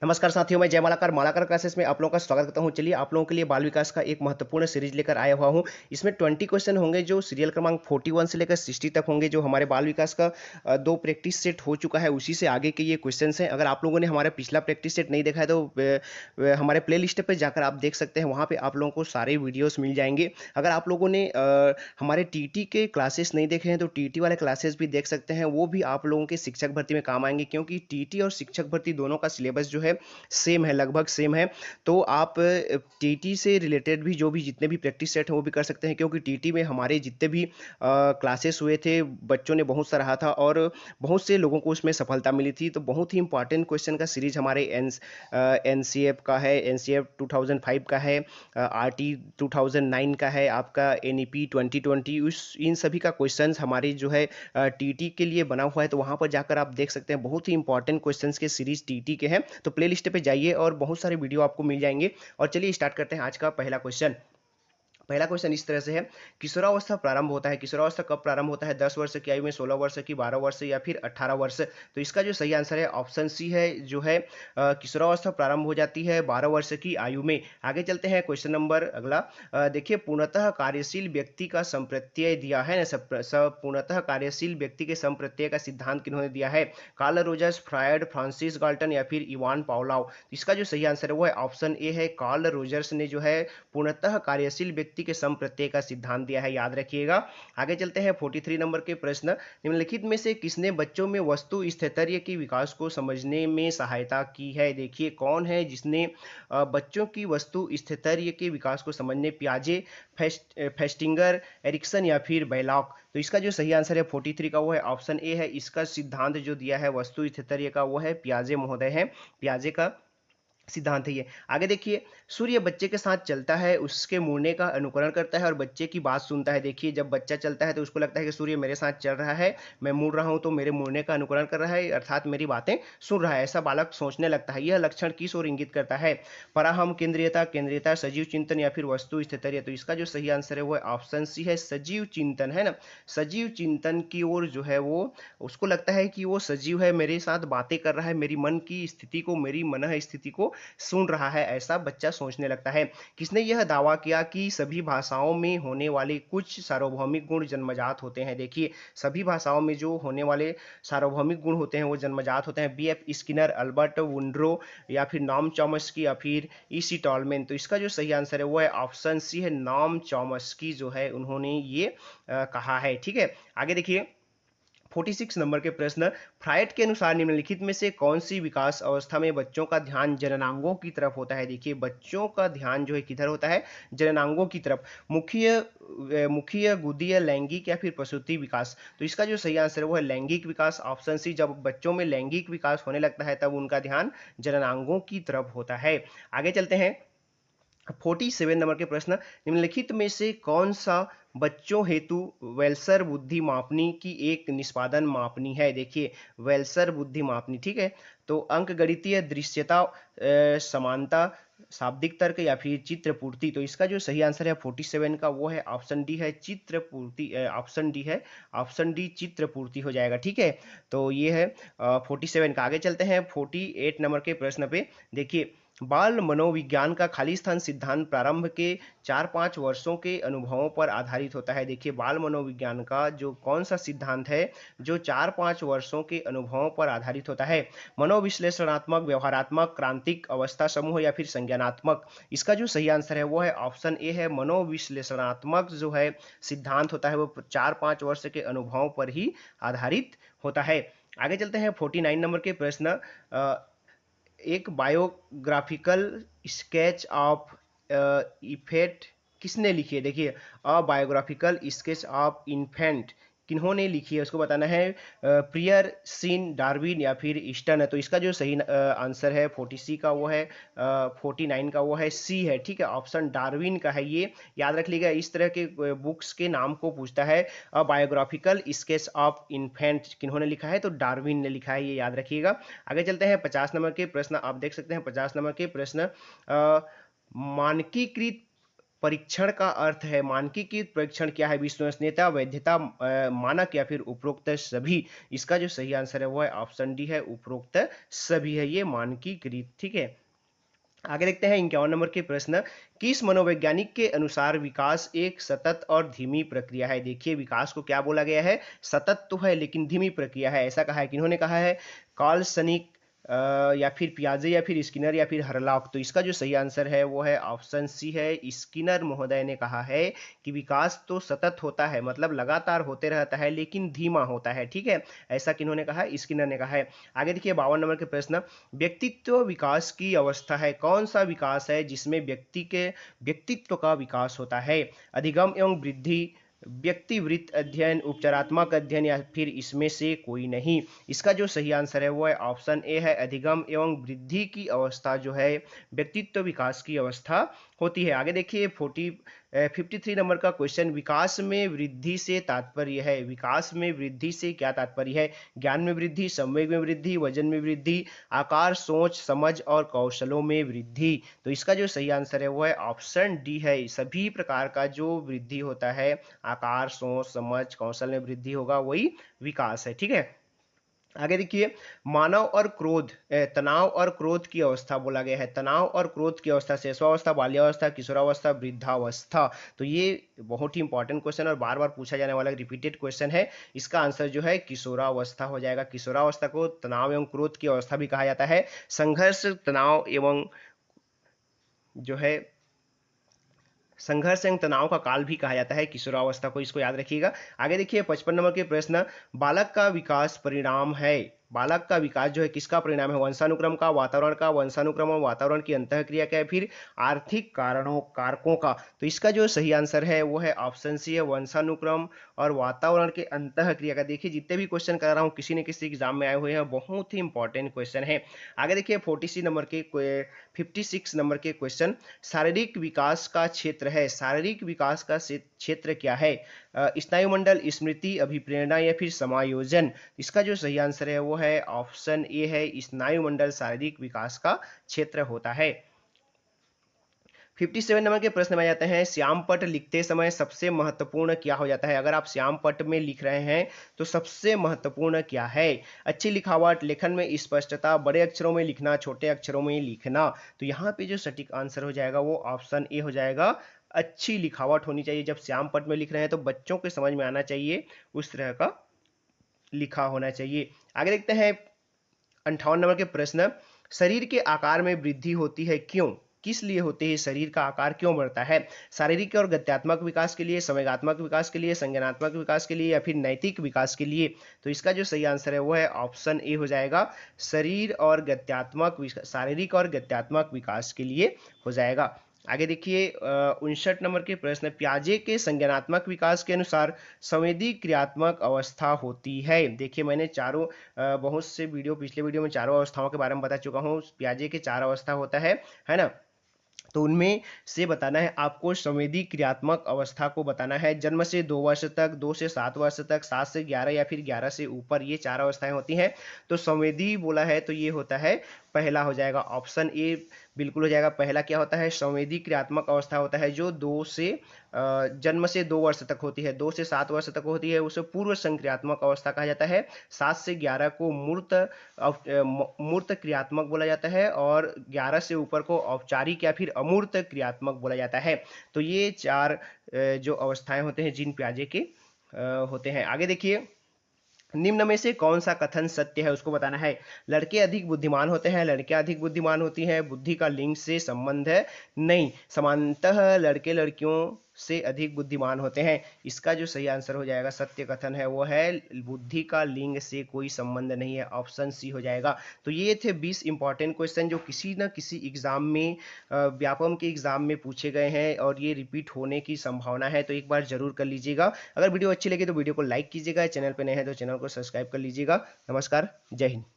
नमस्कार साथियों, मैं जय मालाकार मालाकार क्लासेस में आप लोगों का स्वागत करता हूं। चलिए आप लोगों के लिए बाल विकास का एक महत्वपूर्ण सीरीज लेकर आया हुआ हूं। इसमें 20 क्वेश्चन होंगे जो सीरियल क्रमांक 41 से लेकर 60 तक होंगे। जो हमारे बाल विकास का दो प्रैक्टिस सेट हो चुका है, उसी से आगे के ये क्वेश्चन हैं। अगर आप लोगों ने हमारा पिछला प्रैक्टिस सेट नहीं देखा है तो हमारे प्ले लिस्ट पर जाकर आप देख सकते हैं। वहाँ पर आप लोगों को सारे वीडियोज़ मिल जाएंगे। अगर आप लोगों ने हमारे टीटी के क्लासेस नहीं देखे हैं तो टीटी वाले क्लासेस भी देख सकते हैं। वो भी आप लोगों के शिक्षक भर्ती में काम आएंगे, क्योंकि टीटी और शिक्षक भर्ती दोनों का सिलेबस जो है सेम है, लगभग सेम है। तो आप टीटी से रिलेटेड भी जो भी जितने भी प्रैक्टिस सेट हैं वो भी कर सकते हैं, क्योंकि टीटी में हमारे जितने भी क्लासेस हुए थे बच्चों ने बहुत सराहा था और बहुत से लोगों को उसमें सफलता मिली थी। तो बहुत ही इंपॉर्टेंट क्वेश्चन का सीरीज हमारे एनसीएफ का है, एनसीएफ 2005 का है, आरटी 2009 का है, आपका एनईपी 2020। उस इन सभी का क्वेश्चन हमारी जो है टीटी के लिए बना हुआ है। तो वहां पर जाकर आप देख सकते हैं, बहुत ही इंपॉर्टेंट क्वेश्चंस के सीरीज टीटी के हैं। तो प्ले लिस्ट पे जाइए और बहुत सारे वीडियो आपको मिल जाएंगे। और चलिए स्टार्ट करते हैं आज का पहला क्वेश्चन। पहला क्वेश्चन इस तरह से है, किशोरावस्था प्रारंभ होता है, किशोरावस्था कब प्रारंभ होता है? 10 वर्ष की आयु में, 16 वर्ष की, 12 वर्ष या फिर 18 वर्ष? तो इसका जो सही आंसर है ऑप्शन सी है, जो है किशोरावस्था प्रारंभ हो जाती है 12 वर्ष की आयु में। आगे चलते हैं क्वेश्चन नंबर अगला। देखिए, पूर्णतः कार्यशील व्यक्ति का संप्रत्यय दिया है ना, पूर्णतः कार्यशील व्यक्ति के संप्रत्यय का सिद्धांत किन्होंने दिया है? Carl Rogers, Freud, Francis Galton या फिर इवान पावलोव? इसका जो सही आंसर है वो है ऑप्शन ए है, कार्ल रोजर्स ने जो है पूर्णतः कार्यशील व्यक्ति के समप्रत्यय का सिद्धांत दिया है, याद रखिएगा। आगे चलते हैं 43 नंबर के प्रश्न। निम्नलिखित में से किसने बच्चों में वस्तु स्थितर्य के विकास को समझने में सहायता की है? देखिए कौन है जिसने बच्चों की वस्तु स्थितर्य के विकास को समझने, पियाजे, फेस्टिंगर, एरिक्सन या फिर बैलॉक? तो इसका जो सही आंसर है 43 का वो है ऑप्शन ए है। इसका सिद्धांत जो दिया है वस्तु स्थितर्य का वो है पियाजे महोदय है, पियाजे का सिद्धांत है ये। आगे देखिए, सूर्य बच्चे के साथ चलता है, उसके मुड़ने का अनुकरण करता है और बच्चे की बात सुनता है। देखिए, जब बच्चा चलता है तो उसको लगता है कि सूर्य मेरे साथ चल रहा है, मैं मुड़ रहा हूं तो मेरे मुड़ने का अनुकरण कर रहा है, अर्थात मेरी बातें सुन रहा है, ऐसा बालक सोचने लगता है। यह लक्षण किस ओर इंगित करता है? पराहम केंद्रीयता, केंद्रीयता, सजीव चिंतन या फिर वस्तु स्थितर्य? तो इसका जो सही आंसर है वो ऑप्शन सी है, सजीव चिंतन, है ना। सजीव चिंतन की ओर जो है वो, उसको लगता है कि वो सजीव है, मेरे साथ बातें कर रहा है, मेरी मन की स्थिति को, मेरी मन स्थिति को सुन रहा है, ऐसा बच्चा सोचने लगता है। किसने यह दावा किया कि सभी भाषाओं में होने वाले कुछ सार्वभौमिक गुण जन्मजात होते हैं? देखिए, सभी भाषाओं में जो होने वाले सार्वभौमिक गुण होते हैं वो जन्मजात होते हैं। बी एफ स्किनर, अल्बर्ट वुंड्रो या फिर नॉम चॉम्स्की या फिर ईसी टॉलमेन? तो इसका जो सही आंसर है वो है ऑप्शन सी है, नॉम चॉम्स्की जो है उन्होंने ये कहा है। ठीक है, आगे देखिए 46 नंबर के प्रश्न। फ्रायड के अनुसार निम्नलिखित में से कौन सी विकास अवस्था में बच्चों का ध्यान जननांगों की तरफ होता है? देखिए, बच्चों का ध्यान जो है किधर होता है? जननांगों की तरफ। मुखीय, गुदीय, लैंगिक या फिर प्रसूति विकास? तो इसका जो सही आंसर है वो है लैंगिक विकास, ऑप्शन सी। जब बच्चों में लैंगिक विकास होने लगता है तब उनका ध्यान जननांगों की तरफ होता है। आगे चलते हैं 47 नंबर के प्रश्न। निम्नलिखित में से कौन सा बच्चों हेतु वेल्सर बुद्धि मापनी की एक निष्पादन मापनी है? देखिए, वेल्सर बुद्धि मापनी, ठीक है। तो अंक गणितीय, दृश्यता, समानता, शाब्दिक तर्क या फिर चित्र पूर्ति? तो इसका जो सही आंसर है 47 का वो है ऑप्शन डी है, चित्र पूर्ति। ऑप्शन डी है, ऑप्शन डी चित्र पूर्ति हो जाएगा। ठीक है, तो ये है 47 का। आगे चलते हैं 48 नंबर के प्रश्न पे। देखिए, बाल मनोविज्ञान का खाली स्थान सिद्धांत प्रारंभ के 4-5 वर्षों के अनुभवों पर आधारित होता है। देखिए, बाल मनोविज्ञान का जो कौन सा सिद्धांत है जो 4-5 वर्षों के अनुभवों पर आधारित होता है? मनोविश्लेषणात्मक, व्यवहारात्मक, क्रांतिक, अवस्था समूह या फिर संज्ञानात्मक? इसका जो सही आंसर है वो है ऑप्शन ए है, मनोविश्लेषणात्मक जो है सिद्धांत होता है वो 4-5 वर्ष के अनुभवों पर ही आधारित होता है। आगे चलते हैं 49 नंबर के प्रश्न। एक बायोग्राफिकल स्केच ऑफ इफेक्ट किसने लिखी है? देखिए, अ बायोग्राफिकल स्केच ऑफ इन्फेंट किन्होंने लिखी है उसको बताना है। प्रियर, सीन, डार्विन या फिर ईस्टन है? तो इसका जो सही आंसर है 40 का वो है 49 का वो है सी है। ठीक है, ऑप्शन डार्विन का है ये, याद रख लीजिएगा। इस तरह के बुक्स के नाम को पूछता है। अ बायोग्राफिकल स्केच ऑफ इन्फेंट किन्होंने लिखा है? तो डार्विन ने लिखा है, ये याद रखिएगा। आगे चलते हैं 50 नंबर के प्रश्न। आप देख सकते हैं 50 नंबर के प्रश्न। मानकीकृत परीक्षण का अर्थ है मानकीकृत परीक्षण क्या है? विश्वसनीयता, वैधता, मानक या फिर उपरोक्त सभी। इसका जो सही आंसर है वो है ऑप्शन डी है, उपरोक्त सभी है ये मानकीकृत। ठीक है, आगे देखते हैं 51 नंबर के प्रश्न। किस मनोवैज्ञानिक के अनुसार विकास एक सतत और धीमी प्रक्रिया है? देखिए विकास को क्या बोला गया है, सतत तो है लेकिन धीमी प्रक्रिया है, ऐसा कहा है। किन्होंने कहा है? कार्ल सनिक, या फिर पियाजे या फिर स्किनर या फिर हरलॉक। तो इसका जो सही आंसर है वो है ऑप्शन सी है, स्किनर महोदय ने कहा है कि विकास तो सतत होता है, मतलब लगातार होते रहता है लेकिन धीमा होता है। ठीक है, ऐसा किन्होंने कहा है? स्किनर ने कहा है। आगे देखिए 52 नंबर के प्रश्न। व्यक्तित्व विकास की अवस्था है, कौन सा विकास है जिसमें व्यक्ति के व्यक्तित्व का विकास होता है? अधिगम एवं वृद्धि, व्यक्तिवृत्त अध्ययन, उपचारात्मक अध्ययन या फिर इसमें से कोई नहीं। इसका जो सही आंसर है वो है ऑप्शन ए है, अधिगम एवं वृद्धि की अवस्था जो है व्यक्तित्व विकास की अवस्था होती है। आगे देखिए 53 नंबर का क्वेश्चन। विकास में वृद्धि से तात्पर्य है, विकास में वृद्धि से क्या तात्पर्य है? ज्ञान में वृद्धि, संवेग में वृद्धि, वजन में वृद्धि, आकार, सोच, समझ और कौशलों में वृद्धि। तो इसका जो सही आंसर है वो है ऑप्शन डी है, सभी प्रकार का जो वृद्धि होता है, आकार, सोच, समझ, कौशल में वृद्धि होगा वही विकास है। ठीक है, आगे देखिए मानव और क्रोध, तनाव और क्रोध की अवस्था बोला गया है। तनाव और क्रोध की अवस्था शैशवावस्था, बाल्यावस्था, किशोरावस्था, वृद्धावस्था। तो ये बहुत ही इंपॉर्टेंट क्वेश्चन और बार बार पूछा जाने वाला रिपीटेड क्वेश्चन है। इसका आंसर जो है किशोरावस्था हो जाएगा। किशोरावस्था को तनाव एवं क्रोध की अवस्था भी कहा जाता है। संघर्ष, तनाव एवं जो है संघर्ष एवं तनाव का काल भी कहा जाता है किशोरावस्था को, इसको याद रखिएगा। आगे देखिए 55 नंबर के प्रश्न। बालक का विकास परिणाम है, बालक का विकास जो है किसका परिणाम है? वंशानुक्रम का, वातावरण का, वंशानुक्रम और वातावरण की अंतःक्रिया का, फिर आर्थिक कारणों कारकों का। तो इसका जो सही आंसर है वो है ऑप्शन सी है, वंशानुक्रम और वातावरण के अंतःक्रिया का। देखिए जितने भी क्वेश्चन कर रहा हूँ किसी न किसी एग्जाम में आए हुए हैं, बहुत ही इंपॉर्टेंट क्वेश्चन है। आगे देखिए 56 नंबर के क्वेश्चन। शारीरिक विकास का क्षेत्र है, शारीरिक विकास का क्षेत्र क्या है? स्नायुमंडल, स्मृति, अभिप्रेरणा या फिर समायोजन। इसका जो सही आंसर है वो है ऑप्शन ए है, स्नायुमंडल शारीरिक विकास का क्षेत्र होता है। 57 नंबर के प्रश्न में आ जाते हैं। श्यामपट्ट लिखते समय सबसे महत्वपूर्ण क्या हो जाता है? अगर आप श्यामपट्ट में लिख रहे हैं तो सबसे महत्वपूर्ण क्या है? अच्छी लिखावट, लेखन में स्पष्टता, बड़े अक्षरों में लिखना, छोटे अक्षरों में लिखना। तो यहाँ पे जो सटीक आंसर हो जाएगा वो ऑप्शन ए हो जाएगा, अच्छी लिखावट होनी चाहिए। जब श्यामपट्ट में लिख रहे हैं तो बच्चों के समझ में आना चाहिए, उस तरह का लिखा होना चाहिए। आगे देखते हैं 58 नंबर के प्रश्न। शरीर के आकार में वृद्धि होती है, क्यों? किस लिए होती है? शरीर का आकार क्यों बढ़ता है? शारीरिक और गत्यात्मक विकास के लिए, संवेगात्मक विकास के लिए, संज्ञानात्मक विकास के लिए या फिर नैतिक विकास के लिए। तो इसका जो सही आंसर है वो है ऑप्शन ए हो जाएगा, शरीर और गत्यात्मक, शारीरिक और गत्यात्मक विकास के लिए हो जाएगा। आगे देखिए 59 नंबर के प्रश्न। पियाजे के संज्ञानात्मक विकास के अनुसार संवेदी क्रियात्मक अवस्था होती है। देखिए मैंने चारों बहुत से पिछले वीडियो में चारों अवस्थाओं के बारे में बता चुका हूँ। पियाजे के 4 अवस्था होता है ना? तो उनमें से बताना है आपको, संवेदी क्रियात्मक अवस्था को बताना है। जन्म से 2 वर्ष तक, 2 से 7 वर्ष तक, 7 से 11 या फिर 11 से ऊपर, ये 4 अवस्थाएं होती हैं। तो संवेदी बोला है तो ये होता है पहला हो जाएगा, ऑप्शन ए बिल्कुल हो जाएगा। पहला क्या होता है? संवेदी क्रियात्मक अवस्था होता है जो जन्म से 2 वर्ष तक होती है, 2 से 7 वर्ष तक होती है, उसे पूर्व संक्रियात्मक अवस्था कहा जाता है। 7 से 11 को मूर्त क्रियात्मक बोला जाता है और 11 से ऊपर को औपचारिक या फिर अमूर्त क्रियात्मक बोला जाता है। तो ये 4 जो अवस्थाएं होते हैं जीन पियाजे के होते हैं। आगे देखिए निम्न में से कौन सा कथन सत्य है उसको बताना है। लड़के अधिक बुद्धिमान होते हैं, लड़कियां अधिक बुद्धिमान होती हैं, बुद्धि का लिंग से संबंध है नहीं, समानतः लड़के लड़कियों से अधिक बुद्धिमान होते हैं। इसका जो सही आंसर हो जाएगा, सत्य कथन है वो है, बुद्धि का लिंग से कोई संबंध नहीं है, ऑप्शन सी हो जाएगा। तो ये थे 20 इंपॉर्टेंट क्वेश्चन जो किसी न किसी एग्जाम में, व्यापम के एग्जाम में पूछे गए हैं और ये रिपीट होने की संभावना है, तो एक बार जरूर कर लीजिएगा। अगर वीडियो अच्छी लगी तो वीडियो को लाइक कीजिएगा, चैनल पर नए हैं तो चैनल को सब्सक्राइब कर लीजिएगा। नमस्कार, जय हिंद।